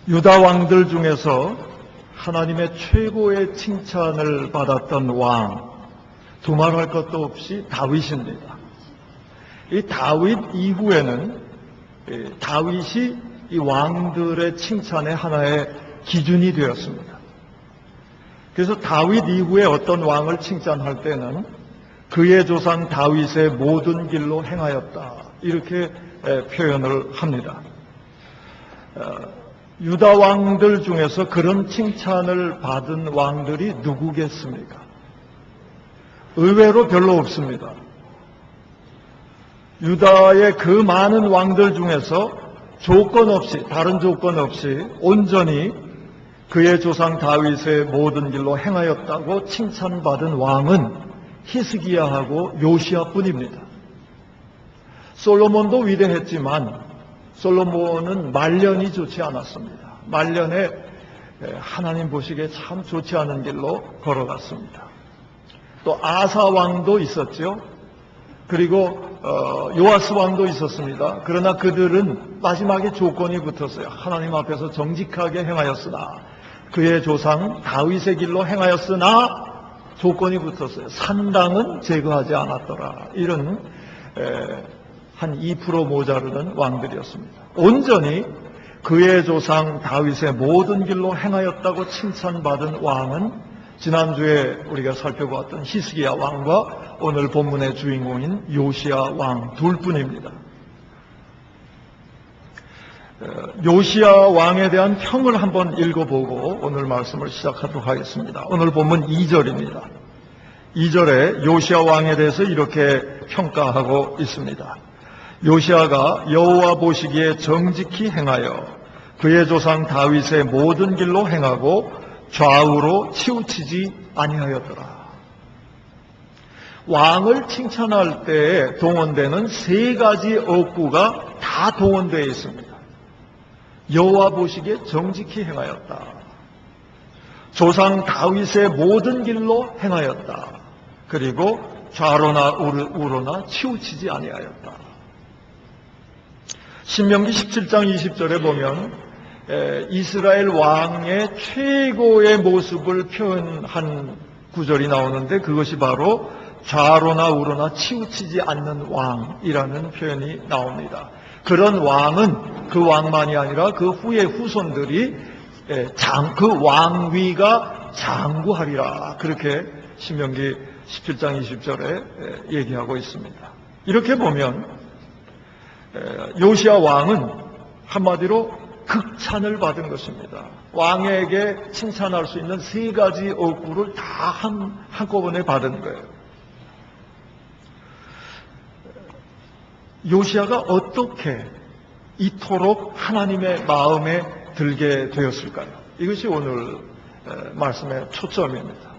유다 왕들 중에서 하나님의 최고의 칭찬을 받았던 왕, 두말할 것도 없이 다윗입니다. 이 다윗 이후에는 다윗이 이 왕들의 칭찬의 하나의 기준이 되었습니다. 그래서 다윗 이후에 어떤 왕을 칭찬할 때는 그의 조상 다윗의 모든 길로 행하였다, 이렇게 표현을 합니다. 유다 왕들 중에서 그런 칭찬을 받은 왕들이 누구겠습니까? 의외로 별로 없습니다. 유다의 그 많은 왕들 중에서 조건 없이, 다른 조건 없이 온전히 그의 조상 다윗의 모든 길로 행하였다고 칭찬받은 왕은 히스기야하고 요시야뿐입니다. 솔로몬도 위대했지만 솔로몬은 말년이 좋지 않았습니다. 말년에 하나님 보시기에 참 좋지 않은 길로 걸어갔습니다. 또 아사 왕도 있었죠. 그리고 요아스 왕도 있었습니다. 그러나 그들은 마지막에 조건이 붙었어요. 하나님 앞에서 정직하게 행하였으나, 그의 조상 다윗의 길로 행하였으나 조건이 붙었어요. 산당은 제거하지 않았더라. 이런 한 2% 모자르는 왕들이었습니다. 온전히 그의 조상 다윗의 모든 길로 행하였다고 칭찬받은 왕은 지난주에 우리가 살펴보았던 히스기야 왕과 오늘 본문의 주인공인 요시야 왕 둘뿐입니다. 요시야 왕에 대한 평을 한번 읽어보고 오늘 말씀을 시작하도록 하겠습니다. 오늘 본문 2절입니다. 2절에 요시야 왕에 대해서 이렇게 평가하고 있습니다. 요시야가 여호와 보시기에 정직히 행하여 그의 조상 다윗의 모든 길로 행하고 좌우로 치우치지 아니하였더라. 왕을 칭찬할 때 동원되는 세 가지 어구가 다 동원되어 있습니다. 여호와 보시기에 정직히 행하였다. 조상 다윗의 모든 길로 행하였다. 그리고 좌로나 우로나 치우치지 아니하였다. 신명기 17장 20절에 보면 이스라엘 왕의 최고의 모습을 표현한 구절이 나오는데 그것이 바로 좌로나 우로나 치우치지 않는 왕이라는 표현이 나옵니다. 그런 왕은 그 왕만이 아니라 그 후의 후손들이 그 왕위가 장구하리라, 그렇게 신명기 17장 20절에 얘기하고 있습니다. 이렇게 보면 요시야 왕은 한마디로 극찬을 받은 것입니다. 왕에게 칭찬할 수 있는 세 가지 어구를 다 한꺼번에 받은 거예요. 요시야가 어떻게 이토록 하나님의 마음에 들게 되었을까요? 이것이 오늘 말씀의 초점입니다.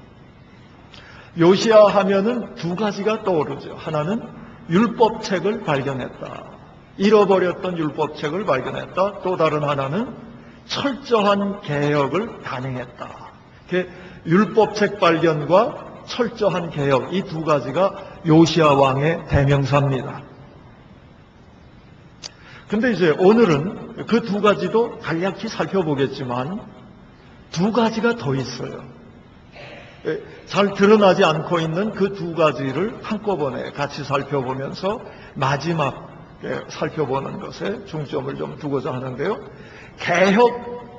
요시야 하면은 두 가지가 떠오르죠. 하나는 율법책을 발견했다. 잃어버렸던 율법책을 발견했다. 또 다른 하나는 철저한 개혁을 단행했다. 율법책 발견과 철저한 개혁, 이 두 가지가 요시야 왕의 대명사입니다. 근데 이제 오늘은 그 두 가지도 간략히 살펴보겠지만 두 가지가 더 있어요. 잘 드러나지 않고 있는 그 두 가지를 한꺼번에 같이 살펴보면서 마지막 살펴보는 것에 중점을 좀 두고자 하는데요.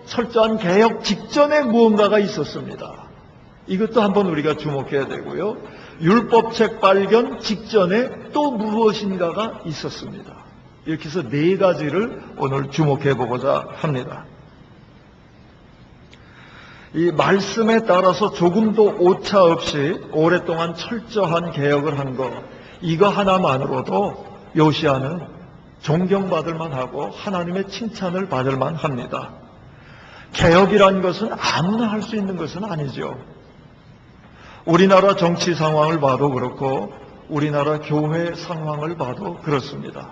철저한 개혁 직전에 무언가가 있었습니다. 이것도 한번 우리가 주목해야 되고요. 율법책 발견 직전에 또 무엇인가가 있었습니다. 이렇게 해서 네 가지를 오늘 주목해 보고자 합니다. 이 말씀에 따라서 조금도 오차 없이 오랫동안 철저한 개혁을 한 것, 이거 하나만으로도 요시야는 존경받을 만하고 하나님의 칭찬을 받을 만합니다. 개혁이란 것은 아무나 할 수 있는 것은 아니죠. 우리나라 정치 상황을 봐도 그렇고 우리나라 교회 상황을 봐도 그렇습니다.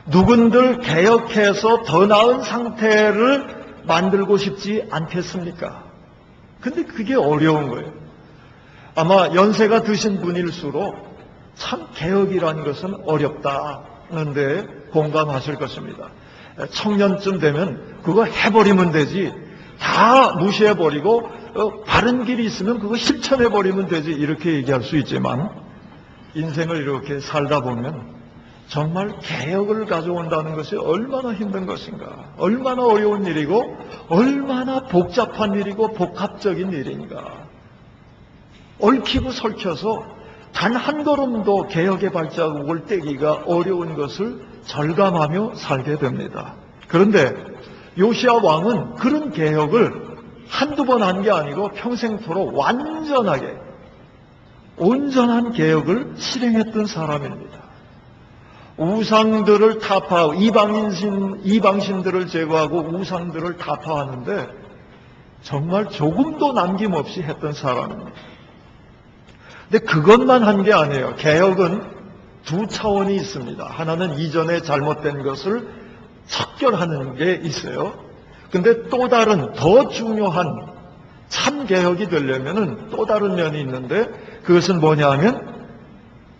누군들 개혁해서 더 나은 상태를 만들고 싶지 않겠습니까? 근데 그게 어려운 거예요. 아마 연세가 드신 분일수록 참 개혁이라는 것은 어렵다는데 공감하실 것입니다. 청년쯤 되면 그거 해버리면 되지, 다 무시해버리고 바른 길이 있으면 그거 실천해버리면 되지, 이렇게 얘기할 수 있지만 인생을 이렇게 살다 보면 정말 개혁을 가져온다는 것이 얼마나 힘든 것인가, 얼마나 어려운 일이고 얼마나 복잡한 일이고 복합적인 일인가. 얽히고 설켜서 단 한 걸음도 개혁의 발자국을 떼기가 어려운 것을 절감하며 살게 됩니다. 그런데 요시야 왕은 그런 개혁을 한두 번 한 게 아니고 평생토록 완전하게 온전한 개혁을 실행했던 사람입니다. 우상들을 타파하고 이방신들을 제거하고 우상들을 타파하는데 정말 조금도 남김없이 했던 사람입니다. 근데 그것만 한 게 아니에요. 개혁은 두 차원이 있습니다. 하나는 이전에 잘못된 것을 척결하는 게 있어요. 근데 또 다른 더 중요한 참 개혁이 되려면은 또 다른 면이 있는데, 그것은 뭐냐 하면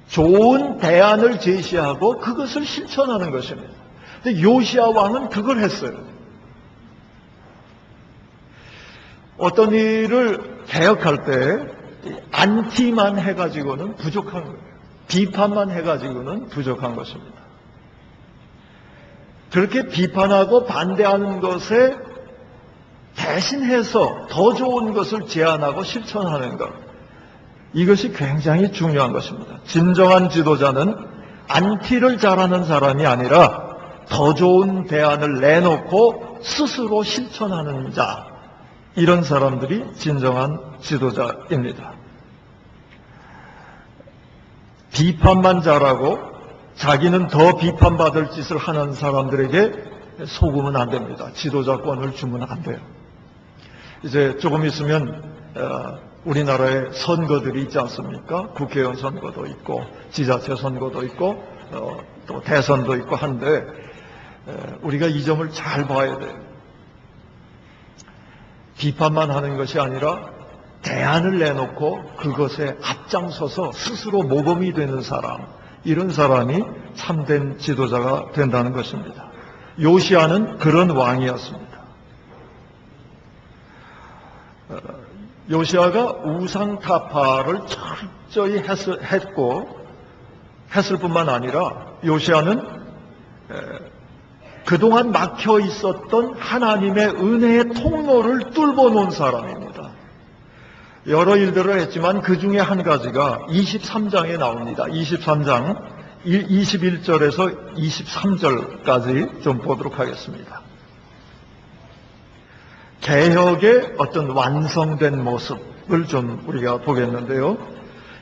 좋은 대안을 제시하고 그것을 실천하는 것입니다. 근데 요시야 왕은 그걸 했어요. 어떤 일을 개혁할 때 안티만 해가지고는 부족한 거예요. 비판만 해가지고는 부족한 것입니다. 그렇게 비판하고 반대하는 것에 대신해서 더 좋은 것을 제안하고 실천하는 것, 이것이 굉장히 중요한 것입니다. 진정한 지도자는 안티를 잘하는 사람이 아니라 더 좋은 대안을 내놓고 스스로 실천하는 자, 이런 사람들이 진정한 지도자입니다. 비판만 잘하고 자기는 더 비판받을 짓을 하는 사람들에게 속으면 안 됩니다. 지도자권을 주면 안 돼요. 이제 조금 있으면 우리나라에 선거들이 있지 않습니까? 국회의원 선거도 있고 지자체 선거도 있고 또 대선도 있고 한데, 우리가 이 점을 잘 봐야 돼요. 비판만 하는 것이 아니라 대안을 내놓고 그것에 앞장서서 스스로 모범이 되는 사람, 이런 사람이 참된 지도자가 된다는 것입니다. 요시야는 그런 왕이었습니다. 요시야가 우상 타파를 철저히 했을 뿐만 아니라 요시야는 그동안 막혀 있었던 하나님의 은혜의 통로를 뚫어 놓은 사람입니다. 여러 일들을 했지만 그 중에 한 가지가 23장에 나옵니다. 23장 21절에서 23절까지 좀 보도록 하겠습니다. 개혁의 어떤 완성된 모습을 좀 우리가 보겠는데요.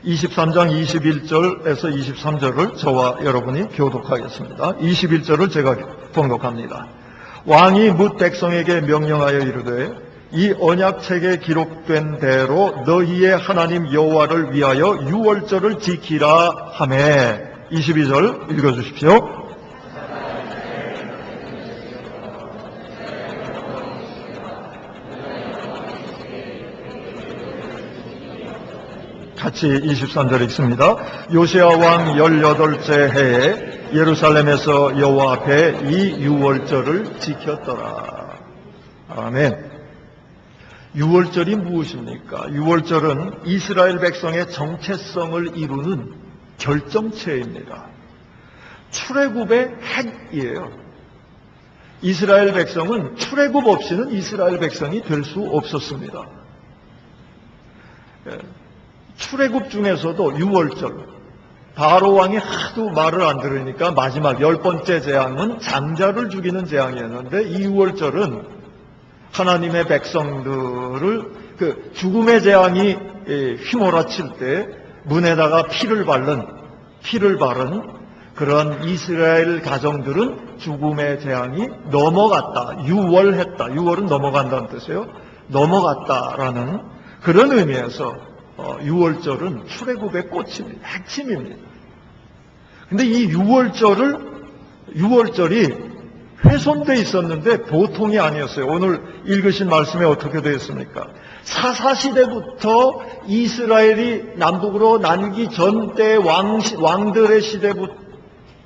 23장 21절에서 23절을 저와 여러분이 교독하겠습니다. 21절을 제가 봉독합니다. 왕이 뭇 백성에게 명령하여 이르되 이 언약책에 기록된 대로 너희의 하나님 여호와를 위하여 유월절을 지키라 하매. 22절 읽어주십시오. 같이 23절 읽습니다. 요시야 왕 18째 해에 예루살렘에서 여호와 앞에 이 유월절을 지켰더라. 아멘. 유월절이 무엇입니까? 유월절은 이스라엘 백성의 정체성을 이루는 결정체입니다. 출애굽의 핵이에요. 이스라엘 백성은 출애굽 없이는 이스라엘 백성이 될 수 없었습니다. 출애굽 중에서도 유월절, 바로 왕이 하도 말을 안 들으니까 마지막 10번째 재앙은 장자를 죽이는 재앙이었는데, 이 유월절은 하나님의 백성들을 그 죽음의 재앙이 휘몰아칠 때 문에다가 피를 바른 그런 이스라엘 가정들은 죽음의 재앙이 넘어갔다, 유월했다. 유월은 넘어간다는 뜻이에요. 넘어갔다라는 그런 의미에서 유월절은 출애굽의 꽃입니다. 핵심입니다. 근데 이 유월절이 훼손되어 있었는데 보통이 아니었어요. 오늘 읽으신 말씀에 어떻게 되어 있습니까? 사사시대부터 이스라엘이 남북으로 나뉘기 전 때 왕들의 시대부터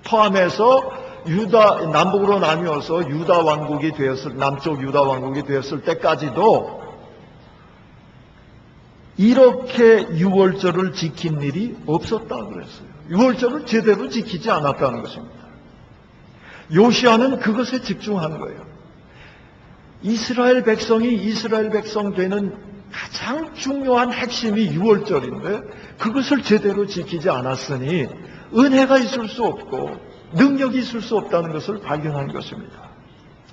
포함해서 유다 남북으로 나뉘어서 유다 왕국이 되었을 남쪽 유다 왕국이 되었을 때까지도 이렇게 유월절을 지킨 일이 없었다 그랬어요. 유월절을 제대로 지키지 않았다는 것입니다. 요시아는 그것에 집중한 거예요. 이스라엘 백성이 이스라엘 백성 되는 가장 중요한 핵심이 유월절인데 그것을 제대로 지키지 않았으니 은혜가 있을 수 없고 능력이 있을 수 없다는 것을 발견한 것입니다.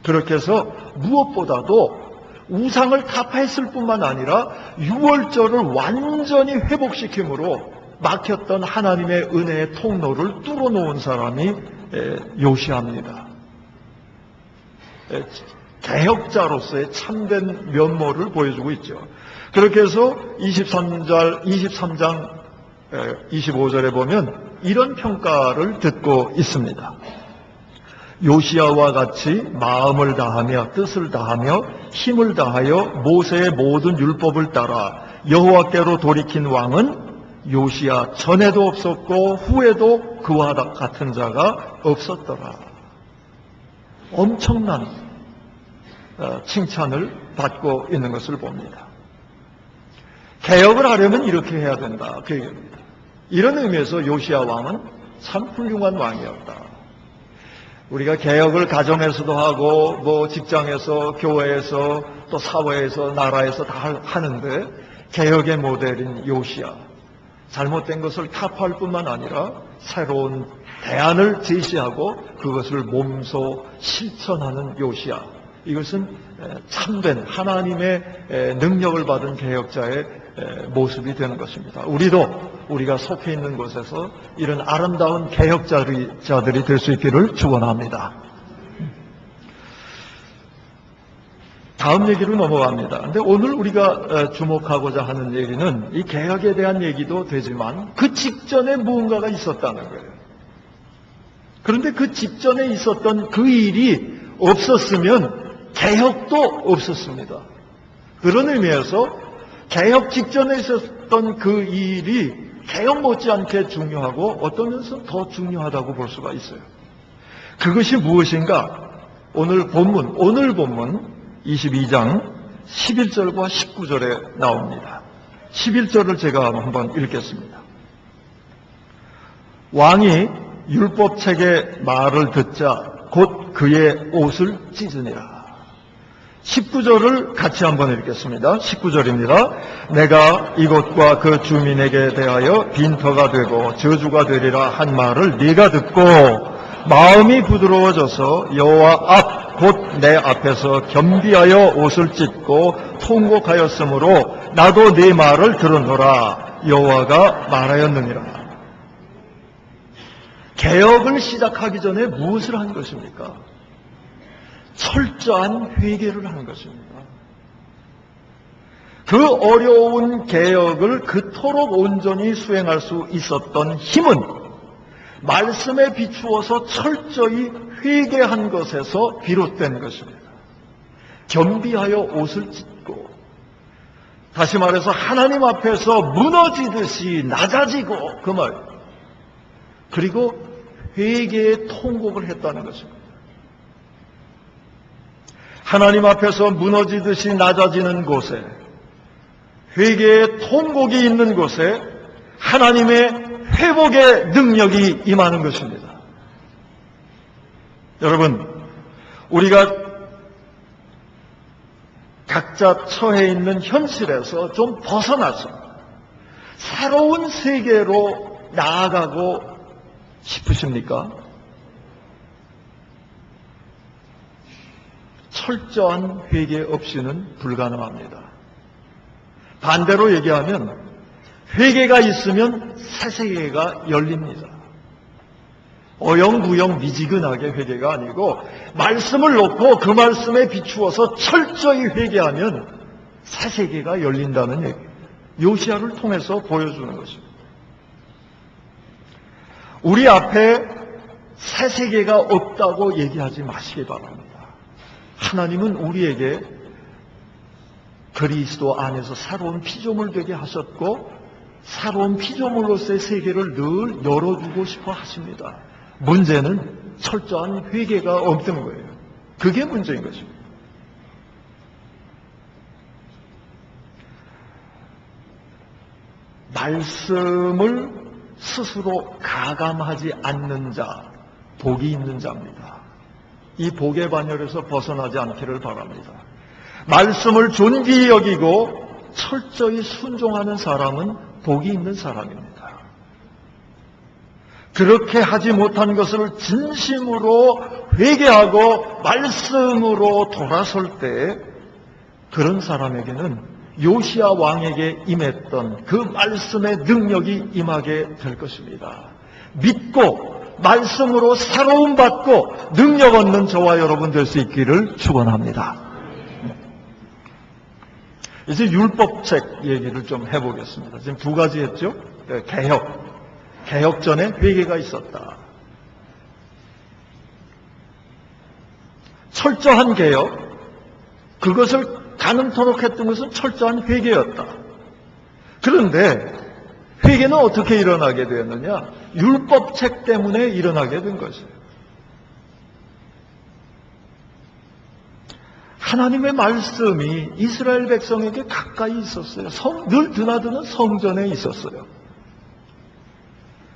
그렇게 해서 무엇보다도 우상을 타파했을 뿐만 아니라 유월절을 완전히 회복시킴으로 막혔던 하나님의 은혜의 통로를 뚫어놓은 사람이 요시아입니다. 개혁자로서의 참된 면모를 보여주고 있죠. 그렇게 해서 23장 25절에 보면 이런 평가를 듣고 있습니다. 요시아와 같이 마음을 다하며 뜻을 다하며 힘을 다하여 모세의 모든 율법을 따라 여호와께로 돌이킨 왕은 요시아 전에도 없었고 후에도 그와 같은 자가 없었더라. 엄청난 칭찬을 받고 있는 것을 봅니다. 개혁을 하려면 이렇게 해야 된다. 그 얘기입니다. 이런 의미에서 요시아 왕은 참 훌륭한 왕이었다. 우리가 개혁을 가정에서도 하고 뭐 직장에서 교회에서 또 사회에서 나라에서 다 하는데 개혁의 모델인 요시아, 잘못된 것을 타파할 뿐만 아니라 새로운 대안을 제시하고 그것을 몸소 실천하는 요시아, 이것은 참된 하나님의 능력을 받은 개혁자의 모습이 되는 것입니다. 우리가 속해 있는 곳에서 이런 아름다운 개혁자들이 될 수 있기를 축원합니다. 다음 얘기로 넘어갑니다. 근데 오늘 우리가 주목하고자 하는 얘기는 이 개혁에 대한 얘기도 되지만 그 직전에 무언가가 있었다는 거예요. 그런데 그 직전에 있었던 그 일이 없었으면 개혁도 없었습니다. 그런 의미에서 개혁 직전에 있었던 그 일이 개혁 못지않게 중요하고 어떤 면에서 더 중요하다고 볼 수가 있어요. 그것이 무엇인가? 오늘 본문 22장 11절과 19절에 나옵니다. 11절을 제가 한번 읽겠습니다. 왕이 율법책의 말을 듣자 곧 그의 옷을 찢으니라. 19절을 같이 한번 읽겠습니다. 19절입니다. 내가 이곳과 그 주민에게 대하여 빈터가 되고 저주가 되리라 한 말을 네가 듣고 마음이 부드러워져서 여호와 앞 곧 내 앞에서 겸비하여 옷을 찢고 통곡하였으므로 나도 네 말을 들었노라. 여호와가 말하였느니라. 개혁을 시작하기 전에 무엇을 한 것입니까? 철저한 회개를 하는 것입니다. 그 어려운 개혁을 그토록 온전히 수행할 수 있었던 힘은 말씀에 비추어서 철저히 회개한 것에서 비롯된 것입니다. 겸비하여 옷을 찢고, 다시 말해서 하나님 앞에서 무너지듯이 낮아지고, 그 말, 그리고 회개의 통곡을 했다는 것입니다. 하나님 앞에서 무너지듯이 낮아지는 곳에, 회개의 통곡이 있는 곳에 하나님의 회복의 능력이 임하는 것입니다. 여러분, 우리가 각자 처해 있는 현실에서 좀 벗어나서 새로운 세계로 나아가고 싶으십니까? 철저한 회개 없이는 불가능합니다. 반대로 얘기하면 회개가 있으면 새 세계가 열립니다. 어영부영 미지근하게 회개가 아니고 말씀을 놓고 그 말씀에 비추어서 철저히 회개하면 새 세계가 열린다는 얘기예요. 요시아를 통해서 보여주는 것입니다. 우리 앞에 새 세계가 없다고 얘기하지 마시기 바랍니다. 하나님은 우리에게 그리스도 안에서 새로운 피조물 되게 하셨고 새로운 피조물로서의 세계를 늘 열어주고 싶어 하십니다. 문제는 철저한 회개가 없던 거예요. 그게 문제인 거죠. 말씀을 스스로 가감하지 않는 자, 복이 있는 자입니다. 이 복의 반열에서 벗어나지 않기를 바랍니다. 말씀을 존귀히 여기고 철저히 순종하는 사람은 복이 있는 사람입니다. 그렇게 하지 못한 것을 진심으로 회개하고 말씀으로 돌아설 때 그런 사람에게는 요시야 왕에게 임했던 그 말씀의 능력이 임하게 될 것입니다. 믿고 말씀으로 새로움 받고 능력 얻는 저와 여러분 될 수 있기를 축원합니다. 이제 율법책 얘기를 좀 해보겠습니다. 지금 두 가지 했죠. 개혁 전에 회개가 있었다. 철저한 개혁, 그것을 가능토록 했던 것은 철저한 회개였다. 그런데 회개는 어떻게 일어나게 되었느냐? 율법책 때문에 일어나게 된 것이에요. 하나님의 말씀이 이스라엘 백성에게 가까이 있었어요. 늘 드나드는 성전에 있었어요.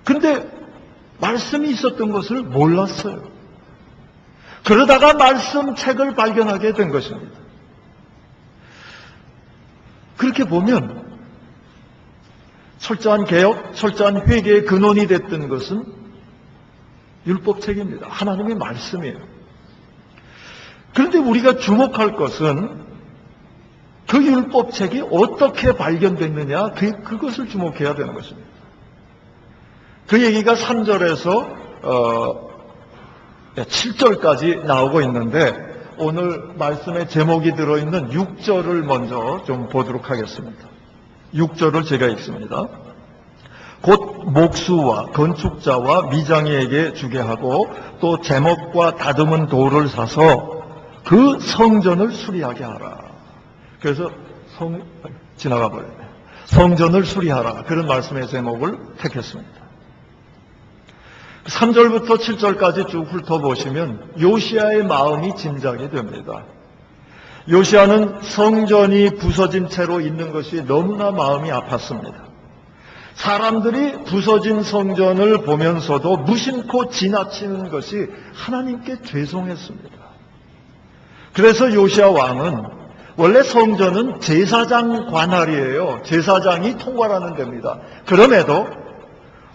그런데 말씀이 있었던 것을 몰랐어요. 그러다가 말씀책을 발견하게 된 것입니다. 그렇게 보면 철저한 개혁, 철저한 회개의 근원이 됐던 것은 율법책입니다. 하나님의 말씀이에요. 그런데 우리가 주목할 것은 그 율법책이 어떻게 발견됐느냐, 그것을 주목해야 되는 것입니다. 그 얘기가 3절에서 7절까지 나오고 있는데 오늘 말씀의 제목이 들어있는 6절을 먼저 좀 보도록 하겠습니다. 6절을 제가 읽습니다. 곧 목수와 건축자와 미장이에게 주게 하고 또 제목과 다듬은 돌을 사서 그 성전을 수리하게 하라. 그래서 지나가 버렸네. 성전을 수리하라. 그런 말씀의 제목을 택했습니다. 3절부터 7절까지 쭉 훑어보시면 요시야의 마음이 진작이 됩니다. 요시야는 성전이 부서진 채로 있는 것이 너무나 마음이 아팠습니다. 사람들이 부서진 성전을 보면서도 무심코 지나치는 것이 하나님께 죄송했습니다. 그래서 요시야 왕은 원래 성전은 제사장 관할이에요. 제사장이 통과하는 데입니다. 그럼에도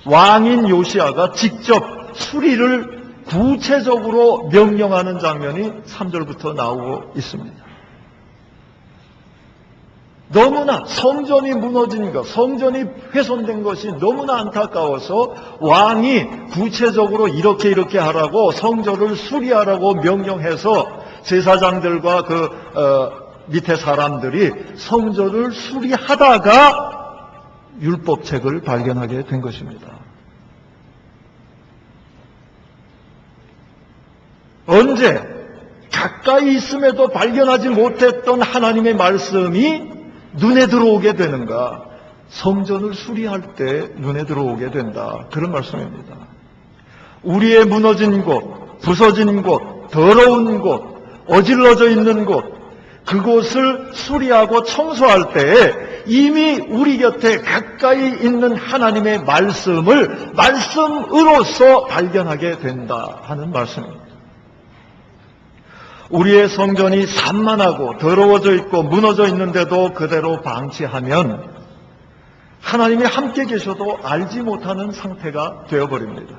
왕인 요시야가 직접 수리를 구체적으로 명령하는 장면이 3절부터 나오고 있습니다. 너무나 성전이 무너진 것, 성전이 훼손된 것이 너무나 안타까워서 왕이 구체적으로 이렇게 하라고 성전을 수리하라고 명령해서 제사장들과 밑에 사람들이 성전을 수리하다가 율법책을 발견하게 된 것입니다. 언제 가까이 있음에도 발견하지 못했던 하나님의 말씀이 눈에 들어오게 되는가? 성전을 수리할 때 눈에 들어오게 된다. 그런 말씀입니다. 우리의 무너진 곳, 부서진 곳, 더러운 곳, 어질러져 있는 곳, 그곳을 수리하고 청소할 때 이미 우리 곁에 가까이 있는 하나님의 말씀을 말씀으로서 발견하게 된다 하는 말씀입니다. 우리의 성전이 산만하고 더러워져 있고 무너져 있는데도 그대로 방치하면 하나님이 함께 계셔도 알지 못하는 상태가 되어버립니다.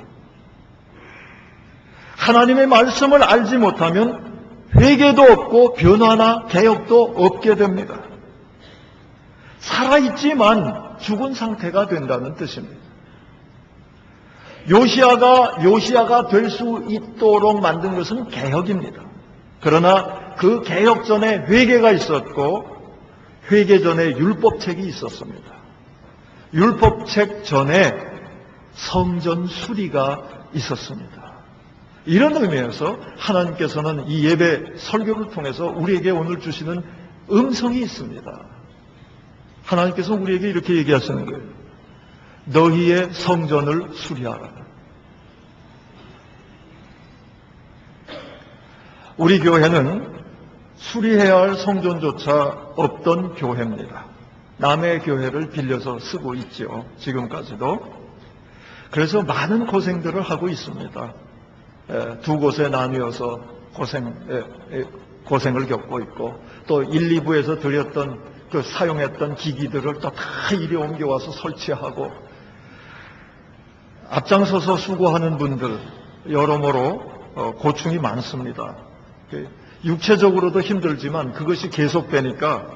하나님의 말씀을 알지 못하면 회개도 없고 변화나 개혁도 없게 됩니다. 살아있지만 죽은 상태가 된다는 뜻입니다. 요시야가 될 수 있도록 만든 것은 개혁입니다. 그러나 그 개혁 전에 회개가 있었고 회개 전에 율법책이 있었습니다. 율법책 전에 성전 수리가 있었습니다. 이런 의미에서 하나님께서는 이 예배 설교를 통해서 우리에게 오늘 주시는 음성이 있습니다. 하나님께서 우리에게 이렇게 얘기하시는 거예요. 너희의 성전을 수리하라. 우리 교회는 수리해야 할 성전조차 없던 교회입니다. 남의 교회를 빌려서 쓰고 있죠. 지금까지도. 그래서 많은 고생들을 하고 있습니다. 두 곳에 나뉘어서 고생을 겪고 있고, 또 1, 2부에서 드렸던 사용했던 기기들을 또 다 이리 옮겨와서 설치하고, 앞장서서 수고하는 분들 여러모로 고충이 많습니다. 육체적으로도 힘들지만 그것이 계속되니까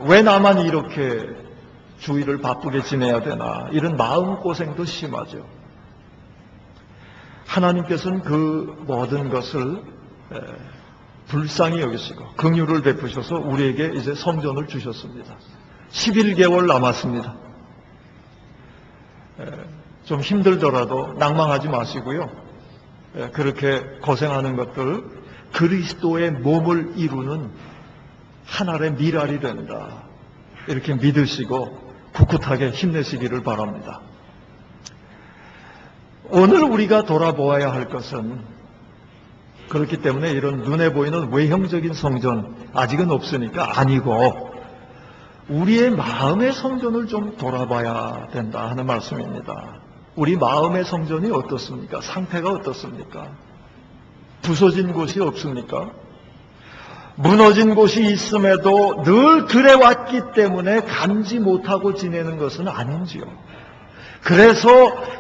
왜 나만 이렇게 주일을 바쁘게 지내야 되나, 이런 마음고생도 심하죠. 하나님께서는 그 모든 것을 불쌍히 여기시고 긍휼을 베푸셔서 우리에게 이제 성전을 주셨습니다. 11개월 남았습니다. 좀 힘들더라도 낭망하지 마시고요. 그렇게 고생하는 것들, 그리스도의 몸을 이루는 하나의 미랄이 된다, 이렇게 믿으시고 굳굳하게 힘내시기를 바랍니다. 오늘 우리가 돌아보아야 할 것은, 그렇기 때문에 이런 눈에 보이는 외형적인 성전 아직은 없으니까 아니고, 우리의 마음의 성전을 좀 돌아봐야 된다 하는 말씀입니다. 우리 마음의 성전이 어떻습니까? 상태가 어떻습니까? 부서진 곳이 없습니까? 무너진 곳이 있음에도 늘 그래왔기 때문에 감지 못하고 지내는 것은 아닌지요. 그래서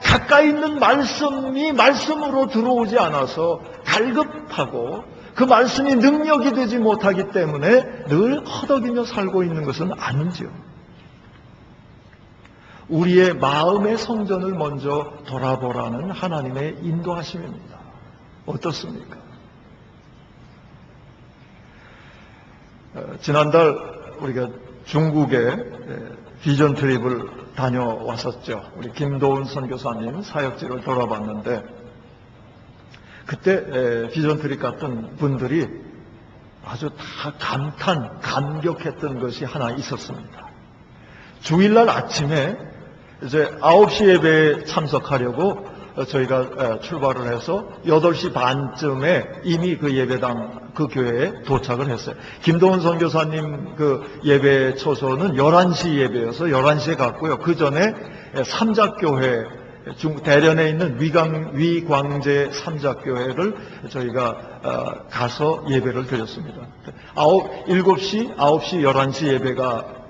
가까이 있는 말씀이 말씀으로 들어오지 않아서 갈급하고 그 말씀이 능력이 되지 못하기 때문에 늘 허덕이며 살고 있는 것은 아닌지요. 우리의 마음의 성전을 먼저 돌아보라는 하나님의 인도하심입니다. 어떻습니까? 지난달 우리가 중국에 비전 트립을 다녀왔었죠. 우리 김도훈 선교사님 사역지를 돌아봤는데, 그때 비전 트립 갔던 분들이 아주 다 감격했던 것이 하나 있었습니다. 주일날 아침에 이제 9시 예배에 참석하려고 저희가 출발을 해서 8시 반쯤에 이미 그 예배당, 그 교회에 도착을 했어요. 김동훈 선교사님 그 예배 초소는 11시 예배여서 11시에 갔고요. 그 전에 삼작교회, 대련에 있는 위광제 삼작교회를 저희가 가서 예배를 드렸습니다. 7시, 9시, 11시 예배가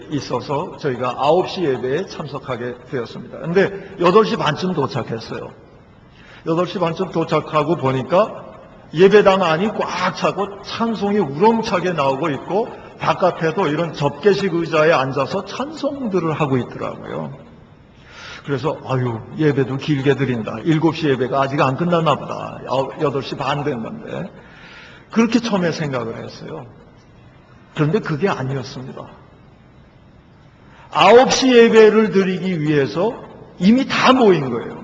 있어서 저희가 9시 예배에 참석하게 되었습니다. 근데 8시 반쯤 도착했어요. 8시 반쯤 도착하고 보니까 예배당 안이 꽉 차고 찬송이 우렁차게 나오고 있고, 바깥에도 이런 접게식 의자에 앉아서 찬송들을 하고 있더라고요. 그래서 예배도 길게 드린다. 7시 예배가 아직 안 끝났나 보다. 8시 반 됐는데. 그렇게 처음에 생각을 했어요. 그런데 그게 아니었습니다. 9시 예배를 드리기 위해서 이미 다 모인 거예요.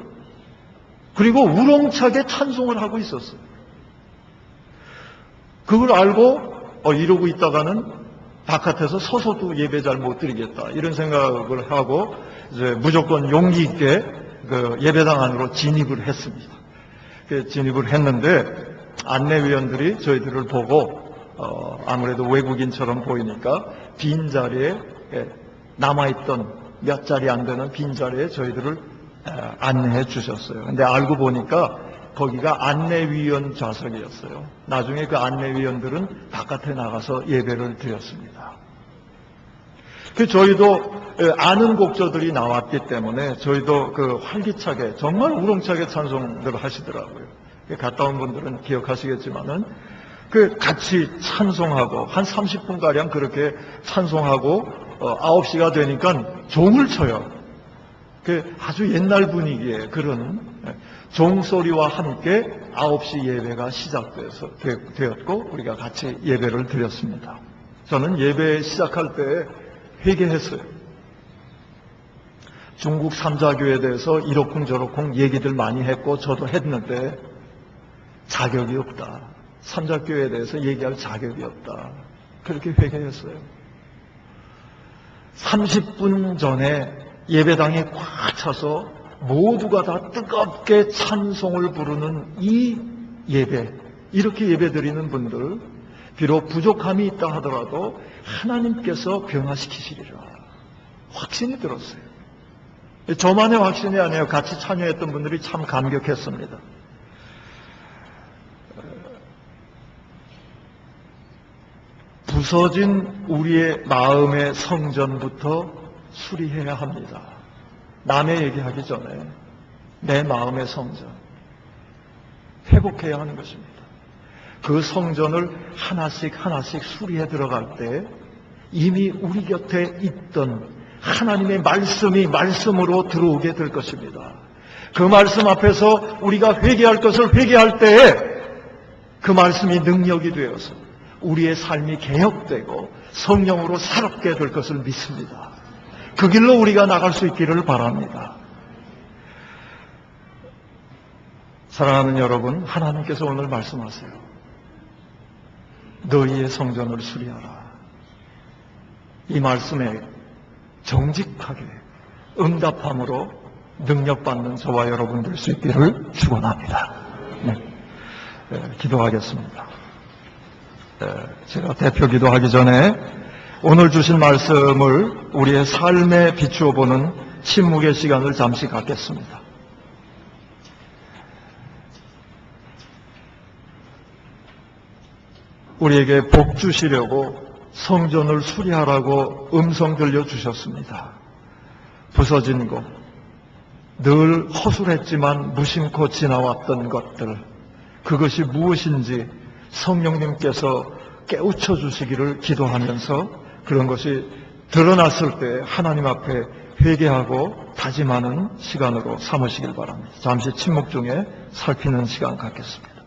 그리고 우렁차게 찬송을 하고 있었어요. 그걸 알고 이러고 있다가는 바깥에서 서서도 예배 잘 못 드리겠다, 이런 생각을 하고 이제 무조건 용기 있게 그 예배당 안으로 진입을 했습니다. 진입을 했는데 안내위원들이 저희들을 보고 아무래도 외국인처럼 보이니까 빈 자리에, 남아있던 몇 자리 안 되는 빈자리에 저희들을 안내해 주셨어요. 근데 알고 보니까 거기가 안내위원 좌석이었어요. 나중에 그 안내위원들은 바깥에 나가서 예배를 드렸습니다. 저희도 아는 곡조들이 나왔기 때문에 저희도 그 활기차게, 정말 우렁차게 찬송들을 하시더라고요. 갔다 온 분들은 기억하시겠지만은 같이 찬송하고 한 30분가량 그렇게 찬송하고 9시가 되니까 종을 쳐요. 아주 옛날 분위기의 그런 종소리와 함께 9시 예배가 시작되었고 우리가 같이 예배를 드렸습니다. 저는 예배 시작할 때 회개했어요. 중국 삼자교에 대해서 이러쿵저러쿵 얘기들 많이 했고 저도 했는데 자격이 없다. 삼자교에 대해서 얘기할 자격이 없다. 그렇게 회개했어요. 30분 전에 예배당에 꽉 차서 모두가 다 뜨겁게 찬송을 부르는 이 예배, 이렇게 예배드리는 분들, 비록 부족함이 있다 하더라도 하나님께서 변화시키시리라 확신이 들었어요. 저만의 확신이 아니에요. 같이 참여했던 분들이 참 감격했습니다. 부서진 우리의 마음의 성전부터 수리해야 합니다. 남의 얘기하기 전에 내 마음의 성전 회복해야 하는 것입니다. 그 성전을 하나씩 하나씩 수리해 들어갈 때 이미 우리 곁에 있던 하나님의 말씀이 말씀으로 들어오게 될 것입니다. 그 말씀 앞에서 우리가 회개할 것을 회개할 때에 그 말씀이 능력이 되어서 우리의 삶이 개혁되고 성령으로 새롭게 될 것을 믿습니다. 그 길로 우리가 나갈 수 있기를 바랍니다. 사랑하는 여러분, 하나님께서 오늘 말씀하세요. 너희의 성전을 수리하라. 이 말씀에 정직하게 응답함으로 능력받는 저와 여러분 될 수 있기를 축원합니다. 기도하겠습니다. 제가 대표 기도하기 전에 오늘 주신 말씀을 우리의 삶에 비추어 보는 침묵의 시간을 잠시 갖겠습니다. 우리에게 복 주시려고 성전을 수리하라고 음성 들려주셨습니다. 부서진 곳, 늘 허술했지만 무심코 지나왔던 것들, 그것이 무엇인지 성령님께서 깨우쳐 주시기를 기도하면서 그런 것이 드러났을 때 하나님 앞에 회개하고 다짐하는 시간으로 삼으시길 바랍니다. 잠시 침묵 중에 살피는 시간 갖겠습니다.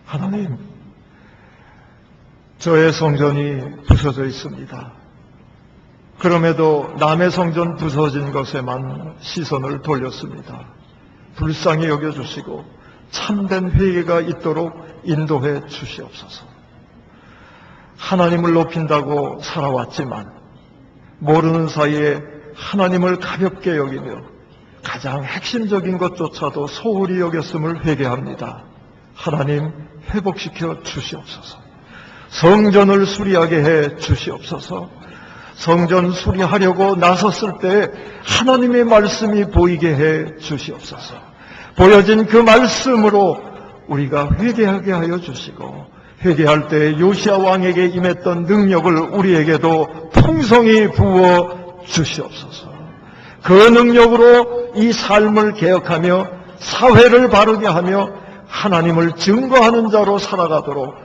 하나님, 저의 성전이 부서져 있습니다. 그럼에도 남의 성전 부서진 것에만 시선을 돌렸습니다. 불쌍히 여겨주시고 참된 회개가 있도록 인도해 주시옵소서. 하나님을 높인다고 살아왔지만 모르는 사이에 하나님을 가볍게 여기며 가장 핵심적인 것조차도 소홀히 여겼음을 회개합니다. 하나님 회복시켜 주시옵소서. 성전을 수리하게 해 주시옵소서. 성전 수리하려고 나섰을 때 하나님의 말씀이 보이게 해 주시옵소서. 보여진 그 말씀으로 우리가 회개하게 하여 주시고 회개할 때 요시야 왕에게 임했던 능력을 우리에게도 풍성히 부어 주시옵소서. 그 능력으로 이 삶을 개혁하며 사회를 바르게 하며 하나님을 증거하는 자로 살아가도록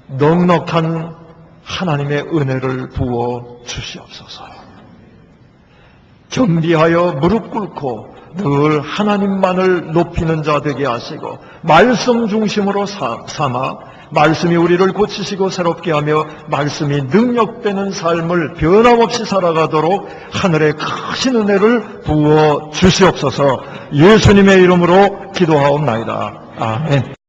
넉넉한 하나님의 은혜를 부어 주시옵소서. 겸비하여 무릎 꿇고 늘 하나님만을 높이는 자 되게 하시고 말씀 중심으로 삼아 말씀이 우리를 고치시고 새롭게 하며 말씀이 능력되는 삶을 변함없이 살아가도록 하늘의 크신 은혜를 부어 주시옵소서. 예수님의 이름으로 기도하옵나이다. 아멘.